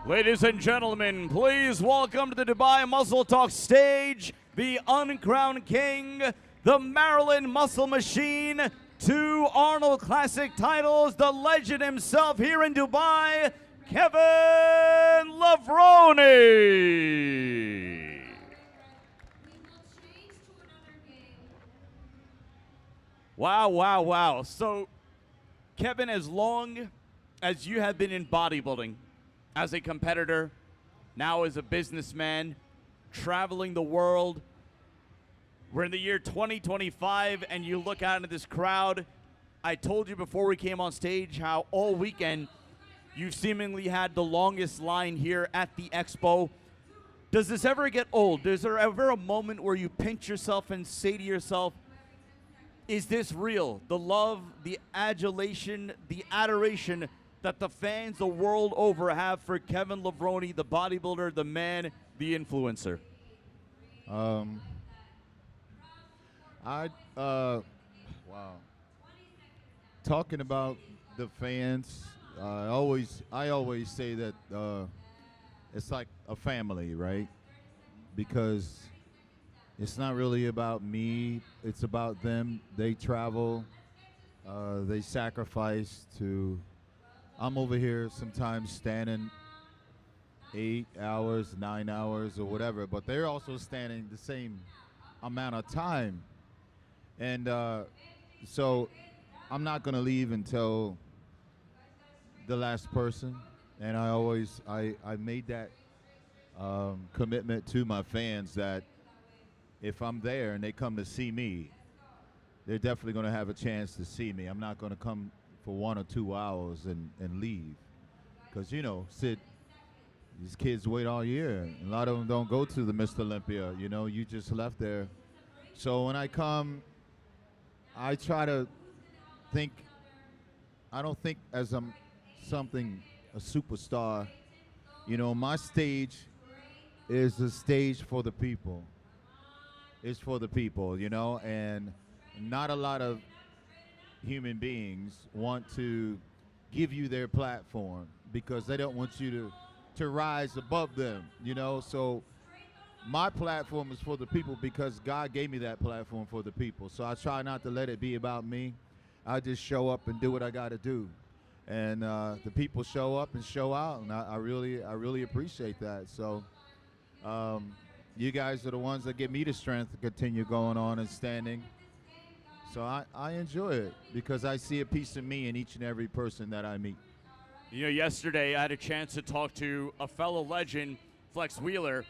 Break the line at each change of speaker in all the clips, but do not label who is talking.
Ladies and gentlemen, please welcome to the Dubai Muscle Talk stage, the uncrowned king, the Maryland Muscle Machine, 2 Arnold Classic titles, the legend himself here in Dubai, Kevin Levrone. Wow, wow, wow. So, Kevin, as long as you have been in bodybuilding, as a competitor, now as a businessman, traveling the world, we're in the year 2025, and you look out into this crowd. I told you before we came on stage how all weekend you've seemingly had the longest line here at the expo. Does this ever get old? Is there ever a moment where you pinch yourself and say to yourself, is this real? The love, the adulation, the adoration that the fans the world over have for Kevin Levrone, the bodybuilder, the man, the influencer?
Wow. Talking about the fans, I always say that it's like a family, right? Because it's not really about me, it's about them. They travel, they sacrifice to, I'm over here sometimes standing 8 hours, 9 hours or whatever, but they're also standing the same amount of time. And so I'm not gonna leave until the last person. And I made that commitment to my fans that if I'm there and they come to see me, they're definitely gonna have a chance to see me. I'm not gonna come for 1 or 2 hours and leave. Because, you know, Sid, these kids wait all year. And a lot of them don't go to the Mr. Olympia. You know, you just left there. So when I come, I try to think, I don't think as I'm a superstar. You know, my stage is a stage for the people. It's for the people, you know, and not a lot of human beings want to give you their platform because they don't want you to rise above them, you know. So my platform is for the people because God gave me that platform for the people. So I try not to let it be about me. I just show up and do what I got to do, and the people show up and show out, and I really appreciate that. So you guys are the ones that give me the strength to continue going on and standing. So I enjoy it because I see a piece of me in each and every person that I meet.
You know, yesterday I had a chance to talk to a fellow legend, Flex Wheeler,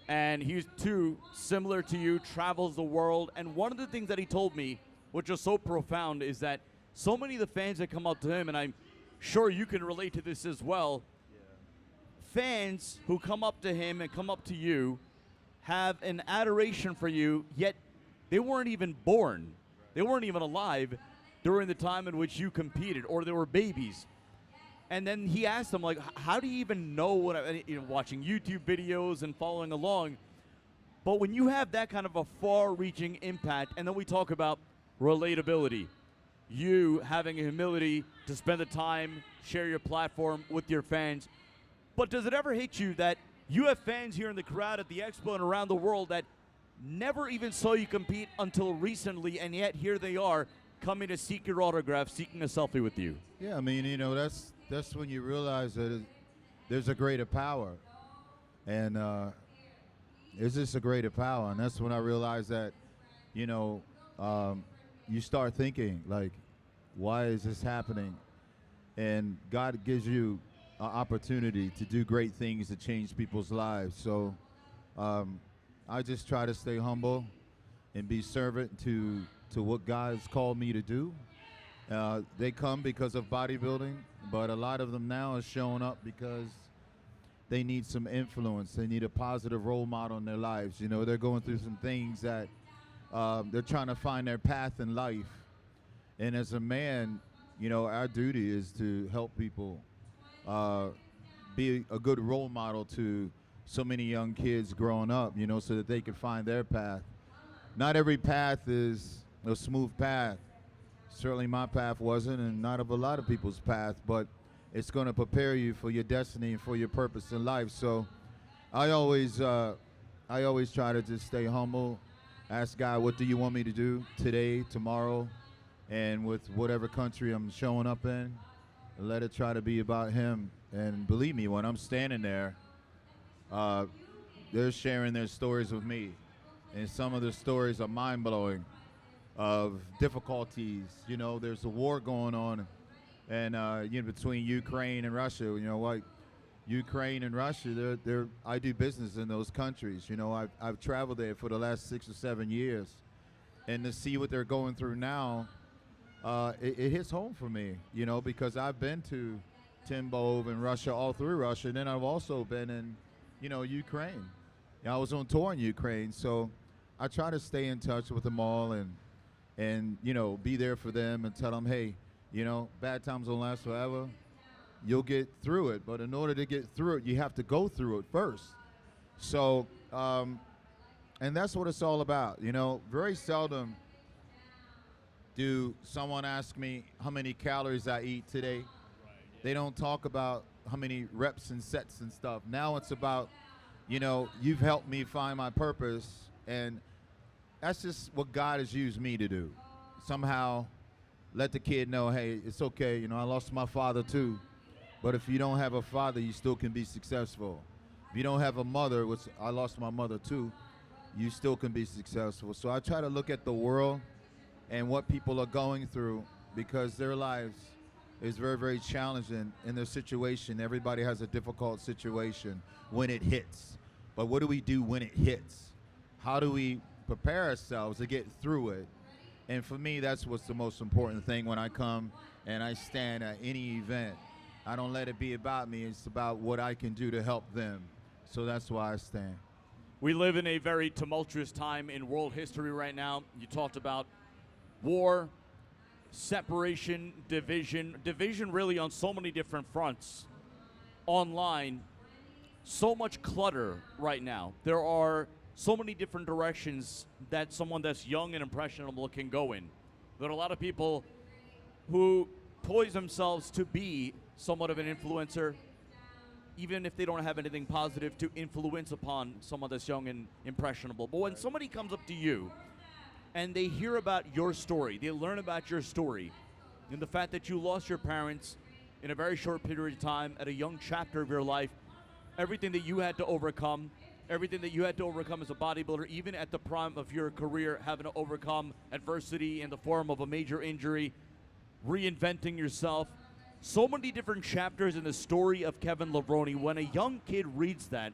and he's too similar to you, travels the world. And one of the things that he told me, which was so profound, is that so many of the fans that come up to him, and I'm sure you can relate to this as well, fans who come up to him and come up to you have an adoration for you, yet they weren't even born. They weren't even alive during the time in which you competed, or they were babies. And then he asked them, like, how do you even know what watching YouTube videos and following along? But when you have that kind of a far-reaching impact, and then we talk about relatability, you having a humility to spend the time, share your platform with your fans. But does it ever hit you that you have fans here in the crowd at the expo and around the world that never even saw you compete until recently, and yet here they are coming to seek your autograph, seeking a selfie with you?
Yeah, I mean, you know, that's when you realize that there's a greater power, and there's just a greater power, and that's when I realized that, you know, you start thinking like, why is this happening? And God gives you an opportunity to do great things to change people's lives. So I just try to stay humble and be servant to what God has called me to do. They come because of bodybuilding, but a lot of them now are showing up because they need some influence. They need a positive role model in their lives. You know, they're going through some things that they're trying to find their path in life. And as a man, you know, our duty is to help people be a good role model to so many young kids growing up, you know, so that they can find their path. Not every path is a smooth path. Certainly my path wasn't, and not of a lot of people's path, but it's going to prepare you for your destiny and for your purpose in life. So I always try to just stay humble, ask God, what do you want me to do today, tomorrow, and with whatever country I'm showing up in, let it try to be about Him. And believe me, when I'm standing there, they're sharing their stories with me, and some of the stories are mind-blowing of difficulties. You know, there's a war going on, and between Ukraine and Russia. You know, like Ukraine and Russia, I do business in those countries. You know, I've traveled there for the last 6 or 7 years, and to see what they're going through now, it hits home for me. You know, because I've been to Timbov and Russia, all through Russia, and then I've also been in, Ukraine. I was on tour in Ukraine, so I try to stay in touch with them all and be there for them and tell them, hey, bad times don't last forever. You'll get through it, but in order to get through it, you have to go through it first. So, and that's what it's all about. Very seldom do someone ask me how many calories I eat today. They don't talk about how many reps and sets and stuff. Now it's about, you've helped me find my purpose, and that's just what God has used me to do. Somehow let the kid know, hey, it's okay. I lost my father too. But if you don't have a father, you still can be successful. If you don't have a mother, which I lost my mother too, you still can be successful. So I try to look at the world and what people are going through, because their lives is very, very challenging in their situation. Everybody has a difficult situation when it hits. But what do we do when it hits? How do we prepare ourselves to get through it? And for me, that's what's the most important thing when I come and I stand at any event. I don't let it be about me. It's about what I can do to help them. So that's why I stand.
We live in a very tumultuous time in world history right now. You talked about war, separation, division really on so many different fronts. Online, so much clutter right now. There are so many different directions that someone that's young and impressionable can go in. There are a lot of people who poise themselves to be somewhat of an influencer, even if they don't have anything positive to influence upon someone that's young and impressionable. But when somebody comes up to you and they hear about your story, they learn about your story, and the fact that you lost your parents in a very short period of time at a young chapter of your life, everything that you had to overcome, everything that you had to overcome as a bodybuilder, even at the prime of your career, having to overcome adversity in the form of a major injury, reinventing yourself. So many different chapters in the story of Kevin Levrone. When a young kid reads that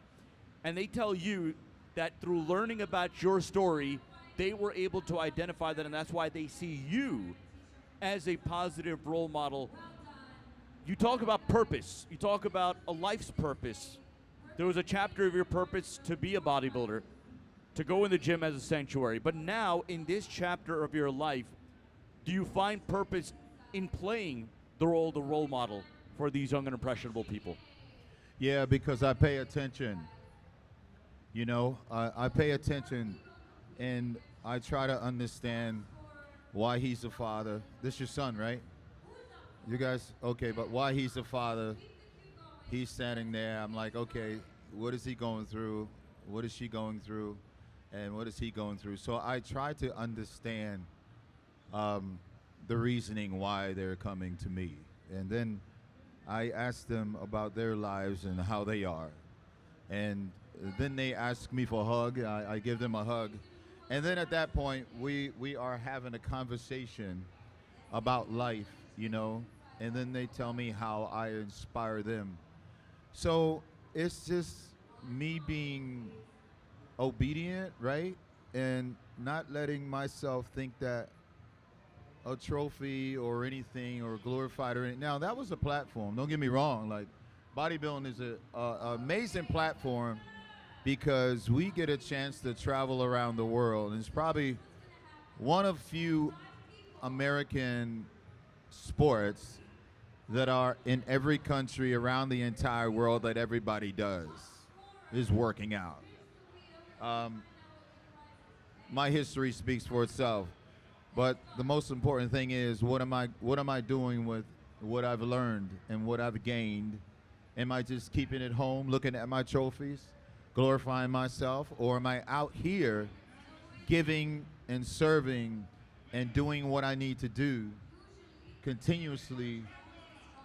and they tell you that through learning about your story, they were able to identify that, and that's why they see you as a positive role model. You talk about purpose. You talk about a life's purpose. There was a chapter of your purpose to be a bodybuilder, to go in the gym as a sanctuary. But now, in this chapter of your life, do you find purpose in playing the role model for these young and impressionable people?
Yeah, because I pay attention. I pay attention, and I try to understand why he's a father. This is your son, right? You guys, okay, but why he's a father. He's standing there. I'm like, okay, what is he going through? What is she going through? And what is he going through? So I try to understand the reasoning why they're coming to me. And then I ask them about their lives and how they are. And then they ask me for a hug. I give them a hug. And then at that point, we are having a conversation about life, and then they tell me how I inspire them. So it's just me being obedient, right? And not letting myself think that a trophy or anything or glorified or anything. Now, that was a platform. Don't get me wrong. Like, bodybuilding is an amazing platform because we get a chance to travel around the world. And it's probably one of few American sports that are in every country around the entire world that everybody does is working out. My history speaks for itself, but the most important thing is what am I doing with what I've learned and what I've gained? Am I just keeping it home, looking at my trophies, glorifying myself, or am I out here giving and serving and doing what I need to do continuously,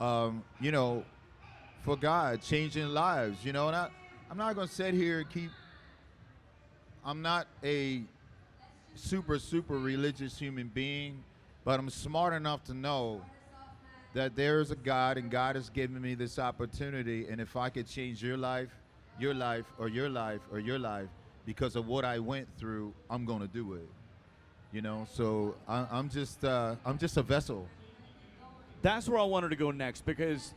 you know, for God, changing lives, you know? And I'm not going to sit here and I'm not a super religious human being, but I'm smart enough to know that there is a God, and God has given me this opportunity, and if I could change your life, your life, or your life, or your life because of what I went through, I'm going to do it. You know, so I'm just a vessel.
That's where I wanted to go next, because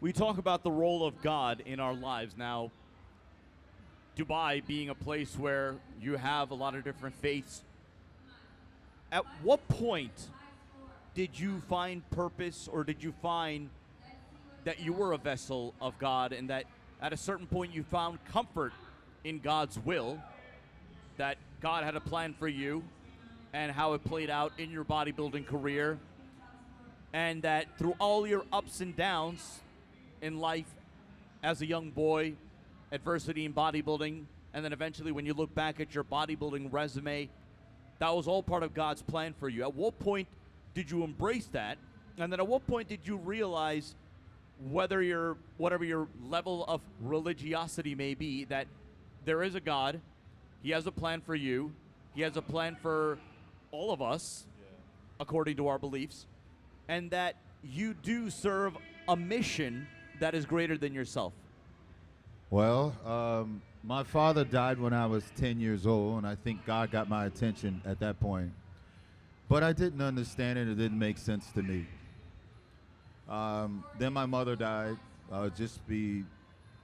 we talk about the role of God in our lives. Now, Dubai being a place where you have a lot of different faiths, at what point did you find purpose, or did you find that you were a vessel of God, and that at a certain point you found comfort in God's will, that God had a plan for you and how it played out in your bodybuilding career, and that through all your ups and downs in life as a young boy, adversity in bodybuilding, and then eventually when you look back at your bodybuilding resume, that was all part of God's plan for you? At what point did you embrace that? And then at what point did you realize, whatever your level of religiosity may be, that there is a God, He has a plan for you, He has a plan for all of us, according to our beliefs, and that you do serve a mission that is greater than yourself?
Well, my father died when I was 10 years old, and I think God got my attention at that point. But I didn't understand it. It didn't make sense to me. Then my mother died, just be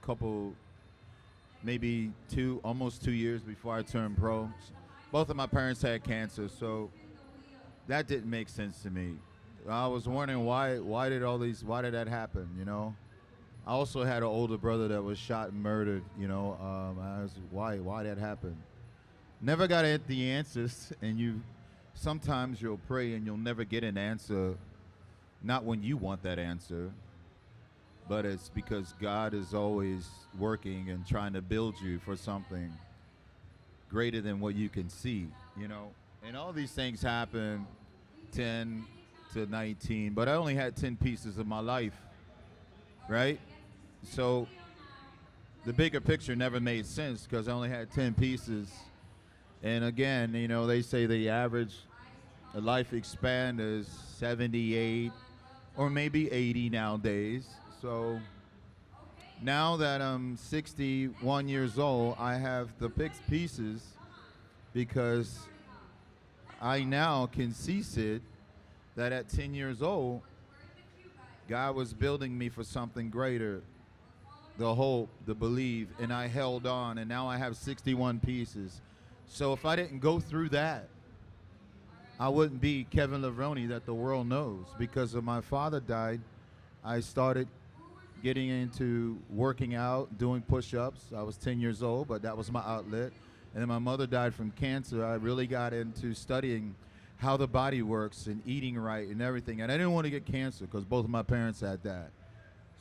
couple, maybe almost 2 years before I turned pro. Both of my parents had cancer, so that didn't make sense to me. I was wondering why did that happen, you know? I also had an older brother that was shot and murdered, you know. Why that happened? Never got the answers, and sometimes you'll pray and you'll never get an answer, not when you want that answer, but it's because God is always working and trying to build you for something greater than what you can see, you know. And all these things happen 10 to 19, but I only had 10 pieces of my life, right? So the bigger picture never made sense because I only had 10 pieces. And again, you know, they say the average life span is 78 or maybe 80 nowadays. So now that I'm 61 years old, I have the pieces because I now can see, Sid, that at 10 years old, God was building me for something greater, the hope, the believe, and I held on, and now I have 61 pieces. So if I didn't go through that, I wouldn't be Kevin Levrone that the world knows. Because of my father died, I started getting into working out, doing push-ups. I was 10 years old, but that was my outlet. And then my mother died from cancer. I really got into studying how the body works and eating right and everything. And I didn't want to get cancer because both of my parents had that.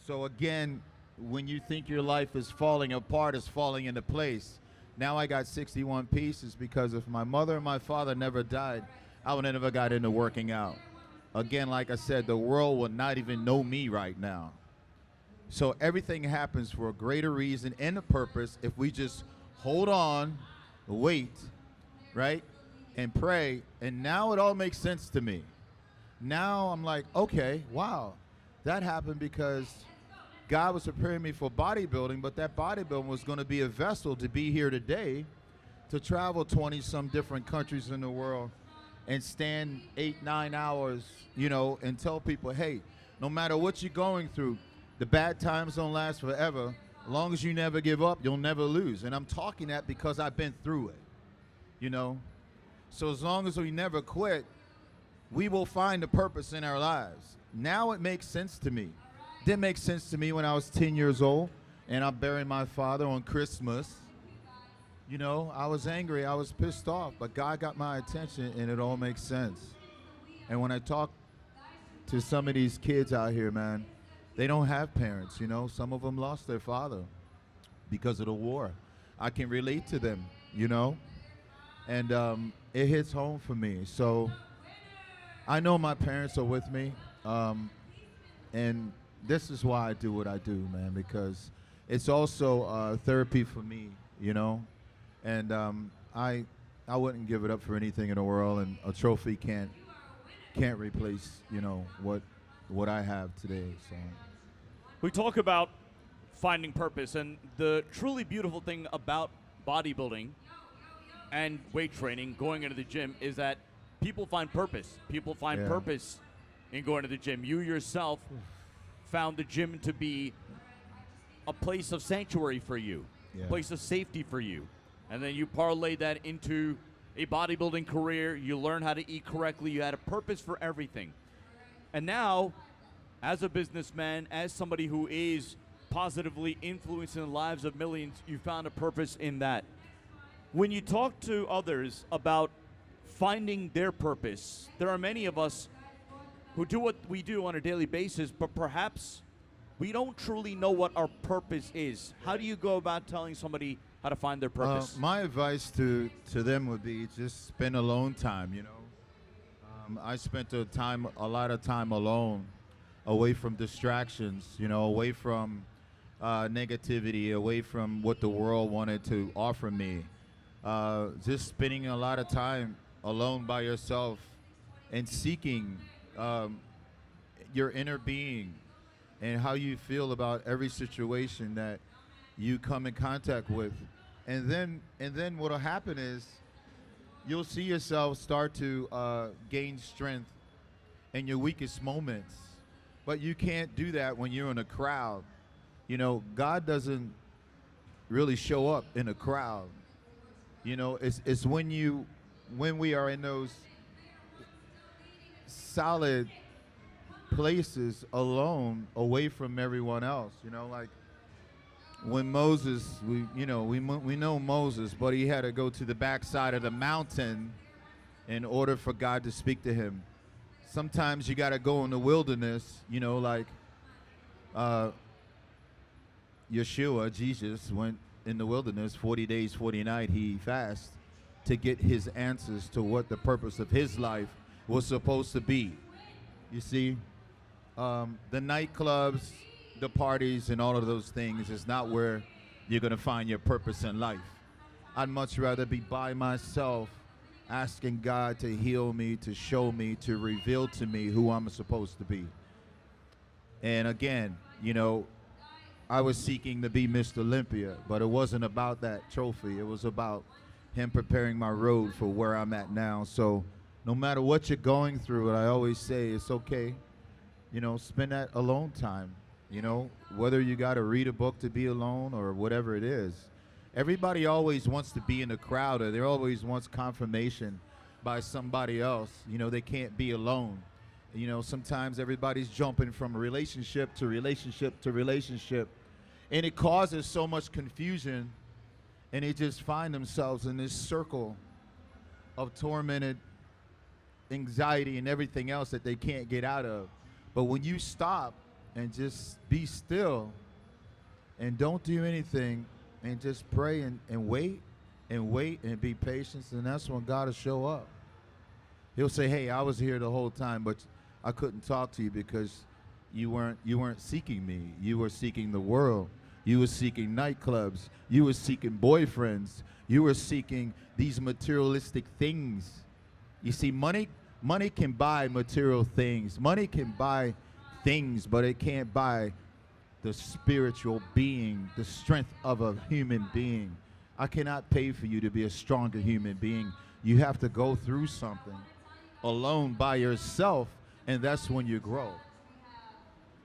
So again, when you think your life is falling apart, it's falling into place. Now I got 61 pieces because if my mother and my father never died, I would have never got into working out. Again, like I said, the world would not even know me right now. So everything happens for a greater reason and a purpose if we just hold on, wait, right, and pray. And now it all makes sense to me. Now I'm like, okay, wow, that happened because God was preparing me for bodybuilding, but that bodybuilding was going to be a vessel to be here today, to travel 20-some different countries in the world and stand 8-9 hours, you know, and tell people, hey, no matter what you're going through, the bad times don't last forever. As long as you never give up, you'll never lose. And I'm talking that because I've been through it, you know. So as long as we never quit, we will find a purpose in our lives. Now it makes sense to me. Didn't make sense to me when I was 10 years old and I buried my father on Christmas. You know, I was angry, I was pissed off, but God got my attention and it all makes sense. And when I talk to some of these kids out here, man. They don't have parents, you know. Some of them lost their father because of the war. I can relate to them, you know, and it hits home for me. So I know my parents are with me, and this is why I do what I do, man, because it's also therapy for me, you know, and I wouldn't give it up for anything in the world, and a trophy can't replace, you know, what I have today. So
We talk about finding purpose, and the truly beautiful thing about bodybuilding and weight training, going into the gym, is that people find purpose. People find purpose in going to the gym. You yourself found the gym to be a place of sanctuary for you, a place of safety for you. And then you parlay that into a bodybuilding career. You learn how to eat correctly. You had a purpose for everything. And now, as a businessman, as somebody who is positively influencing the lives of millions, you found a purpose in that. When you talk to others about finding their purpose, there are many of us who do what we do on a daily basis, but perhaps we don't truly know what our purpose is. How do you go about telling somebody how to find their purpose?
my advice to them would be just spend alone time, you know. I spent a lot of time alone, away from distractions, you know, away from negativity, away from what the world wanted to offer me. Just spending a lot of time alone by yourself and seeking your inner being and how you feel about every situation that you come in contact with. And then what'll happen is you'll see yourself start to gain strength in your weakest moments. But you can't do that when you're in a crowd. You know, God doesn't really show up in a crowd. You know, it's when we are in those solid places alone, away from everyone else. You know, like when Moses, we know Moses, but he had to go to the backside of the mountain in order for God to speak to him. Sometimes you got to go in the wilderness, you know, like Yeshua, Jesus, went in the wilderness 40 days, 40 nights. He fasted to get his answers to what the purpose of his life was supposed to be. You see, the nightclubs, the parties, and all of those things is not where you're going to find your purpose in life. I'd much rather be by myself, asking God to heal me, to show me, to reveal to me who I'm supposed to be. And again, you know, I was seeking to be Mr. Olympia, but it wasn't about that trophy. It was about him preparing my road for where I'm at now. So no matter what you're going through, I always say it's okay. You know, spend that alone time. You know, whether you got to read a book to be alone or whatever it is. Everybody always wants to be in a crowd, or they always wants confirmation by somebody else. You know, they can't be alone. You know, sometimes everybody's jumping from relationship to relationship to relationship, and it causes so much confusion, and they just find themselves in this circle of tormented anxiety and everything else that they can't get out of. But when you stop and just be still and don't do anything and just pray and wait and be patient, and that's when God will show up. He'll say, hey, I was here the whole time, but I couldn't talk to you because you weren't seeking me. You were seeking the world. You were seeking nightclubs. You were seeking boyfriends. You were seeking these materialistic things. You see, money can buy material things. Money can buy things, but it can't buy the spiritual being, the strength of a human being. I cannot pay for you to be a stronger human being. You have to go through something alone by yourself, and that's when you grow.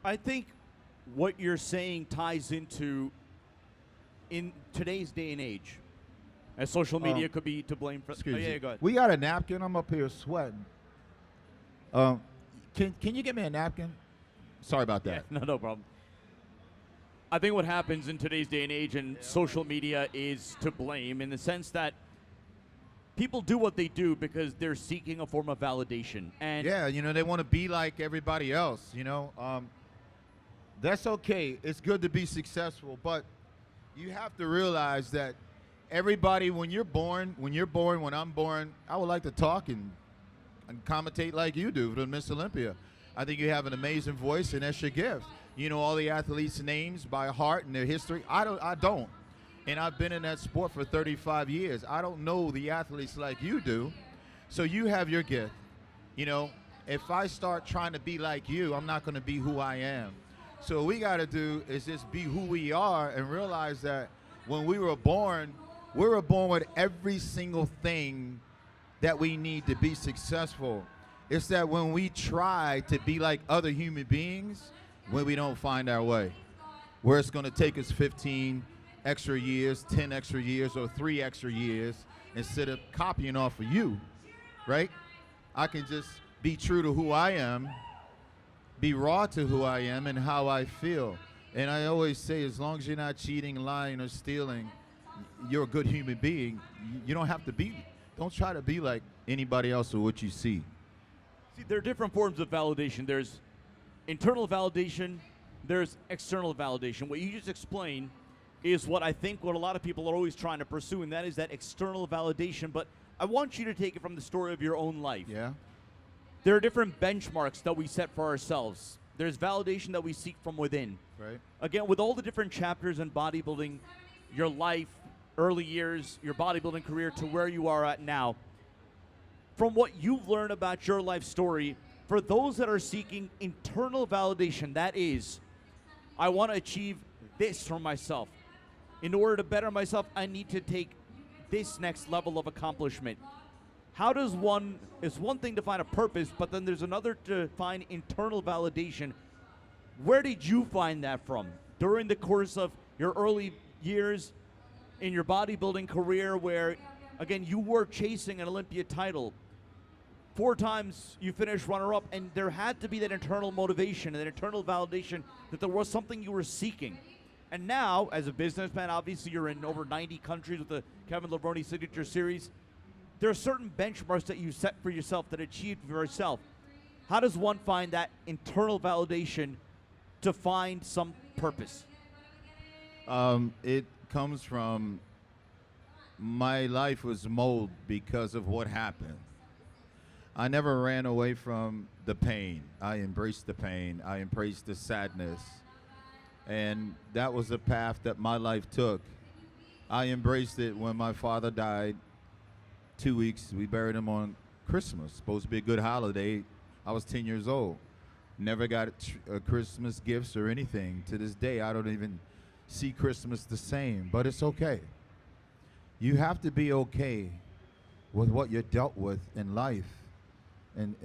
I think what you're saying ties into, in today's day and age, as social media could be to blame for.
Excuse me.
Go ahead.
We got a napkin. I'm up here sweating. Can you get me a napkin? Sorry about that.
Yeah, no problem. I think what happens in today's day and age, and social media is to blame in the sense that people do what they do because they're seeking a form of validation. And
Yeah, they want to be like everybody else. That's okay. It's good to be successful, but you have to realize that everybody, when I'm born, I would like to talk and commentate like you do for Miss Olympia. I think you have an amazing voice, and that's your gift. You know all the athletes' names by heart and their history. I don't. And I've been in that sport for 35 years. I don't know the athletes like you do. So you have your gift. If I start trying to be like you, I'm not going to be who I am. So what we got to do is just be who we are and realize that when we were born with every single thing that we need to be successful. It's that when we try to be like other human beings, when we don't find our way, where it's going to take us 15 extra years, 10 extra years, or 3 extra years instead of copying off of you, right? I can just be true to who I am, be raw to who I am and how I feel. And I always say, as long as you're not cheating, lying, or stealing, you're a good human being. You don't have to be. Don't try to be like anybody else or what you see.
See, there are different forms of validation. There's internal validation, there's external validation. What you just explained is what I think what a lot of people are always trying to pursue, and that is that external validation. But I want you to take it from the story of your own life.
Yeah.
There are different benchmarks that we set for ourselves. There's validation that we seek from within.
Right.
Again, with all the different chapters in bodybuilding, your life, early years, your bodybuilding career to where you are at now, from what you've learned about your life story, for those that are seeking internal validation, that is, I want to achieve this for myself. In order to better myself, I need to take this next level of accomplishment. How does it's one thing to find a purpose, but then there's another to find internal validation. Where did you find that from? During the course of your early years in your bodybuilding career where, again, you were chasing an Olympia title. 4 times you finished runner-up, and there had to be that internal motivation and that internal validation that there was something you were seeking. And now, as a businessman, obviously you're in over 90 countries with the Kevin Levrone Signature Series. There are certain benchmarks that you set for yourself that achieved for yourself. How does one find that internal validation to find some purpose?
It comes from my life was molded because of what happened. I never ran away from the pain. I embraced the pain. I embraced the sadness. And that was the path that my life took. I embraced it when my father died. 2 weeks, we buried him on Christmas. Supposed to be a good holiday. I was 10 years old. Never got Christmas gifts or anything. To this day, I don't even see Christmas the same, but it's okay. You have to be okay with what you're dealt with in life and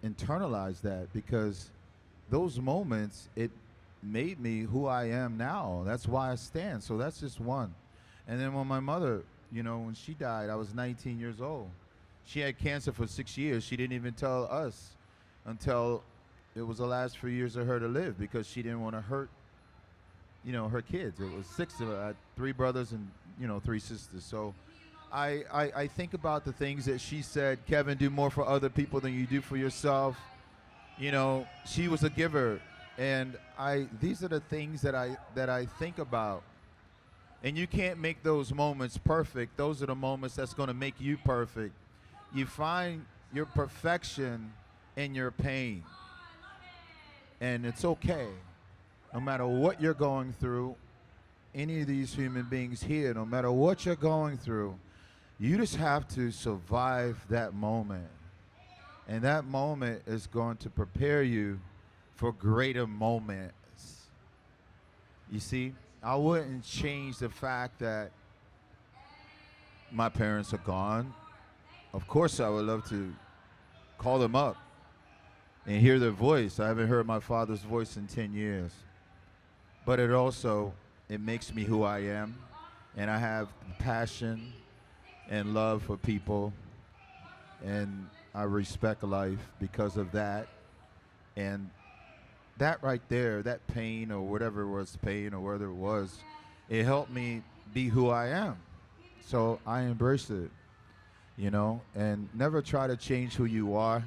internalize that, because those moments, it made me who I am now. That's why I stand. So that's just one. And then when my mother, when she died, I was 19 years old. She had cancer for 6 years. She didn't even tell us until it was the last few years of her to live, because she didn't want to hurt, her kids. It was 6 of her. I had 3 brothers and, 3 sisters. So I think about the things that she said. Kevin, do more for other people than you do for yourself. She was a giver. And these are the things that I think about. And you can't make those moments perfect. Those are the moments that's going to make you perfect. You find your perfection in your pain. And it's okay. No matter what you're going through, any of these human beings here, no matter what you're going through, you just have to survive that moment. And that moment is going to prepare you for greater moments. You see, I wouldn't change the fact that my parents are gone. Of course, I would love to call them up and hear their voice. I haven't heard my father's voice in 10 years. But it makes me who I am. And I have passion and love for people. And I respect life because of that. And that right there, that pain or whatever it was, it helped me be who I am. So I embraced it. you know, and never try to change who you are.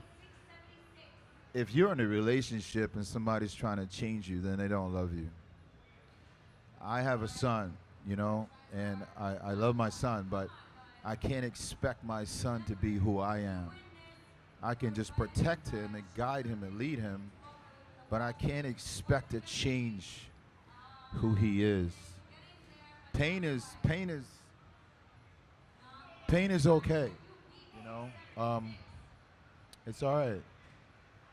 If you're in a relationship and somebody's trying to change you, then they don't love you. I have a son, you know, and I love my son, but I can't expect my son to be who I am. I can just protect him and guide him and lead him, but I can't expect to change who he is. Pain is okay, you know. It's all right.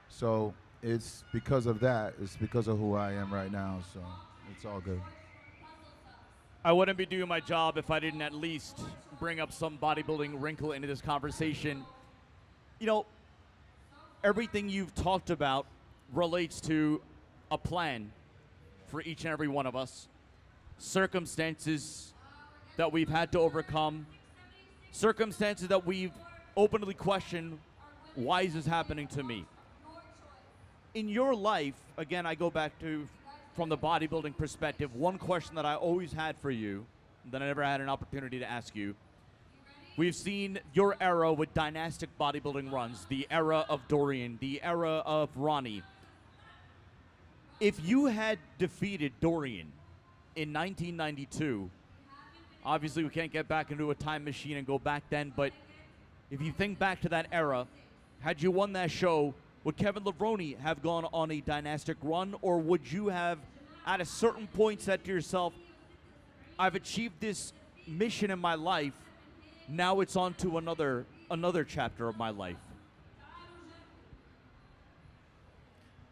So it's because of that. It's because of who I am right now. So it's all good.
I wouldn't be doing my job if I didn't at least bring up some bodybuilding wrinkle into this conversation. You know, everything you've talked about relates to a plan for each and every one of us, circumstances that we've had to overcome, circumstances that we've openly questioned, why is this happening to me? In your life, again, I go back to, from the bodybuilding perspective, one question that I always had for you, that I never had an opportunity to ask you. We've seen your era with dynastic bodybuilding runs, the era of Dorian, the era of Ronnie. If you had defeated Dorian in 1992, obviously we can't get back into a time machine and go back then, but if you think back to that era, had you won that show, would Kevin Levrone have gone on a dynastic run, or would you have, at a certain point, said to yourself, I've achieved this mission in my life, now it's on to another chapter of my life?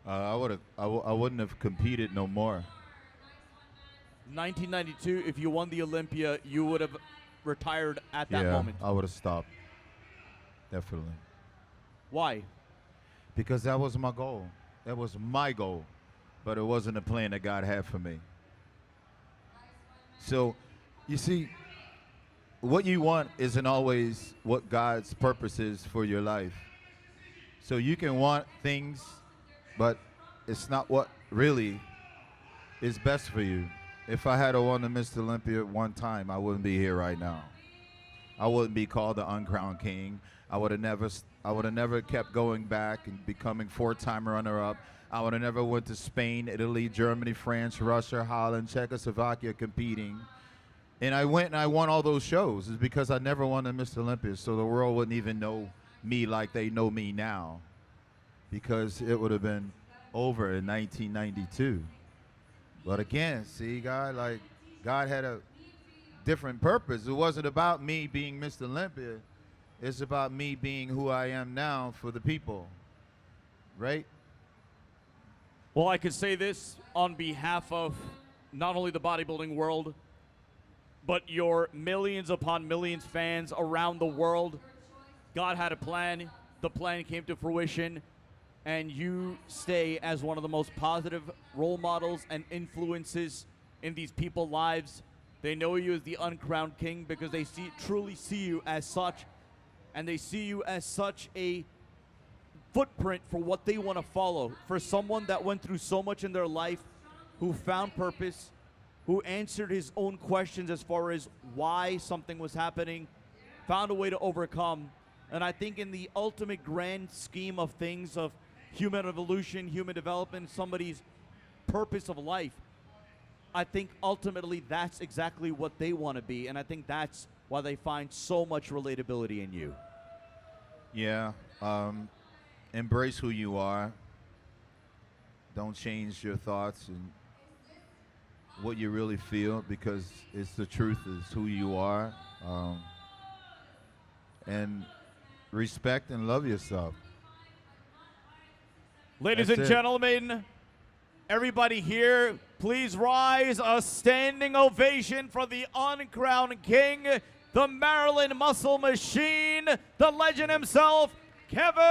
I wouldn't have competed no more.
1992, if you won the Olympia, you would have retired at that moment.
I would have stopped. Definitely.
Why?
Because that was my goal. That was my goal. But it wasn't a plan that God had for me. So, you see, what you want isn't always what God's purpose is for your life. So you can want things, but it's not what really is best for you. If I had won the Mr. Olympia one time, I wouldn't be here right now. I wouldn't be called the uncrowned king. I would have never kept going back and becoming 4-time runner-up. I would have never went to Spain, Italy, Germany, France, Russia, Holland, Czechoslovakia competing. And I went and I won all those shows. It's because I never won the Mr. Olympia, so the world wouldn't even know me like they know me now, because it would have been over in 1992. But again, see, God had a different purpose. It wasn't about me being Mr. Olympia. It's about me being who I am now for the people, right?
Well, I could say this on behalf of not only the bodybuilding world, but your millions upon millions fans around the world. God had a plan. The plan came to fruition, and you stay as one of the most positive role models and influences in these people's lives. They know you as the uncrowned king because they truly see you as such, and they see you as such a footprint for what they want to follow. For someone that went through so much in their life, who found purpose, who answered his own questions as far as why something was happening, found a way to overcome. And I think in the ultimate grand scheme of things, of human evolution, human development, somebody's purpose of life, I think ultimately that's exactly what they want to be. And I think that's why they find so much relatability in you.
Yeah. Embrace who you are. Don't change your thoughts and what you really feel, because it's the truth, is who you are. And respect and love yourself.
Ladies and gentlemen, everybody here, please rise. A standing ovation for the uncrowned king, the Maryland Muscle Machine, the legend himself, Kevin